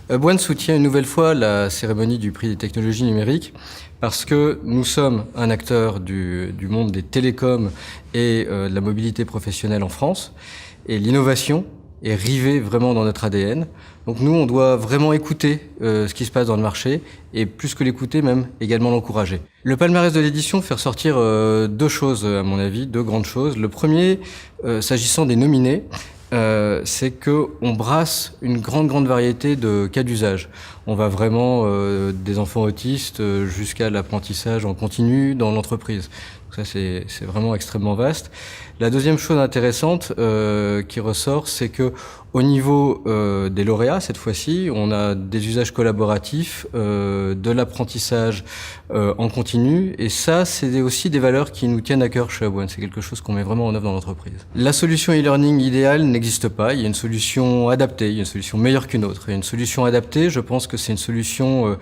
One soutient une nouvelle fois la cérémonie du prix des technologies numériques parce que nous sommes un acteur du monde des télécoms et de la mobilité professionnelle en France. Et l'innovation est rivée vraiment dans notre ADN. Donc nous, on doit vraiment écouter ce qui se passe dans le marché et plus que l'écouter, même également l'encourager. Le palmarès de l'édition fait ressortir deux choses, à mon avis, deux grandes choses. Le premier, s'agissant des nominés, c'est qu'on brasse une grande variété de cas d'usage. On va vraiment des enfants autistes jusqu'à l'apprentissage en continu dans l'entreprise. Ça, c'est vraiment extrêmement vaste. La deuxième chose intéressante qui ressort, c'est que au niveau des lauréats, cette fois-ci, on a des usages collaboratifs, de l'apprentissage en continu, et ça, c'est aussi des valeurs qui nous tiennent à cœur chez One. C'est quelque chose qu'on met vraiment en œuvre dans l'entreprise. La solution e-learning idéale n'existe pas. Il y a une solution adaptée, il y a une solution meilleure qu'une autre. Et une solution adaptée, je pense que c'est une solution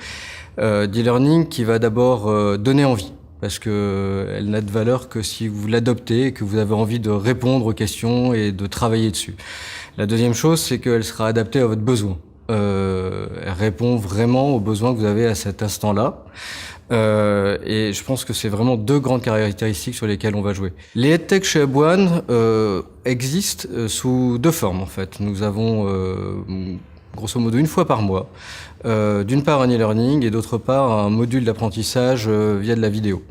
d'e-learning qui va d'abord donner envie. Parce qu'elle n'a de valeur que si vous l'adoptez et que vous avez envie de répondre aux questions et de travailler dessus. La deuxième chose, c'est qu'elle sera adaptée à votre besoin. Elle répond vraiment aux besoins que vous avez à cet instant-là. Et je pense que c'est vraiment deux grandes caractéristiques sur lesquelles on va jouer. Les EdTech chez One existent sous deux formes en fait. Nous avons grosso modo une fois par mois, d'une part un e-learning et d'autre part un module d'apprentissage via de la vidéo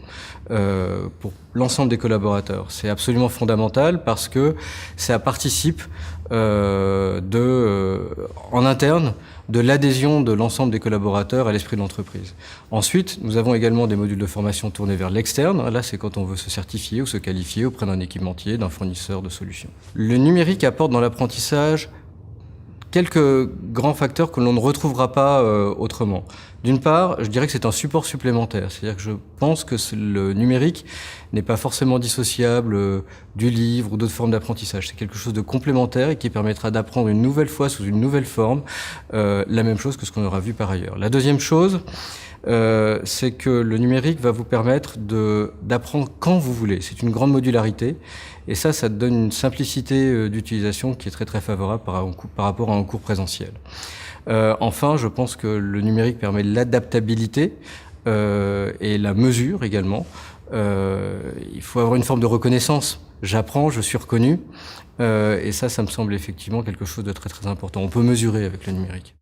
pour l'ensemble des collaborateurs. C'est absolument fondamental parce que ça participe en interne de l'adhésion de l'ensemble des collaborateurs à l'esprit de l'entreprise. Ensuite, nous avons également des modules de formation tournés vers l'externe. Là, c'est quand on veut se certifier ou se qualifier auprès d'un équipementier, d'un fournisseur de solutions. Le numérique apporte dans l'apprentissage quelques grands facteurs que l'on ne retrouvera pas autrement. D'une part, je dirais que c'est un support supplémentaire. C'est-à-dire que je pense que le numérique n'est pas forcément dissociable du livre ou d'autres formes d'apprentissage. C'est quelque chose de complémentaire et qui permettra d'apprendre une nouvelle fois sous une nouvelle forme la même chose que ce qu'on aura vu par ailleurs. La deuxième chose, c'est que le numérique va vous permettre d'apprendre quand vous voulez. C'est une grande modularité et ça donne une simplicité d'utilisation qui est très favorable par rapport à un cours présentiel. Enfin, je pense que le numérique permet l'adaptabilité et la mesure également. Il faut avoir une forme de reconnaissance. J'apprends, je suis reconnu et ça me semble effectivement quelque chose de très important. On peut mesurer avec le numérique.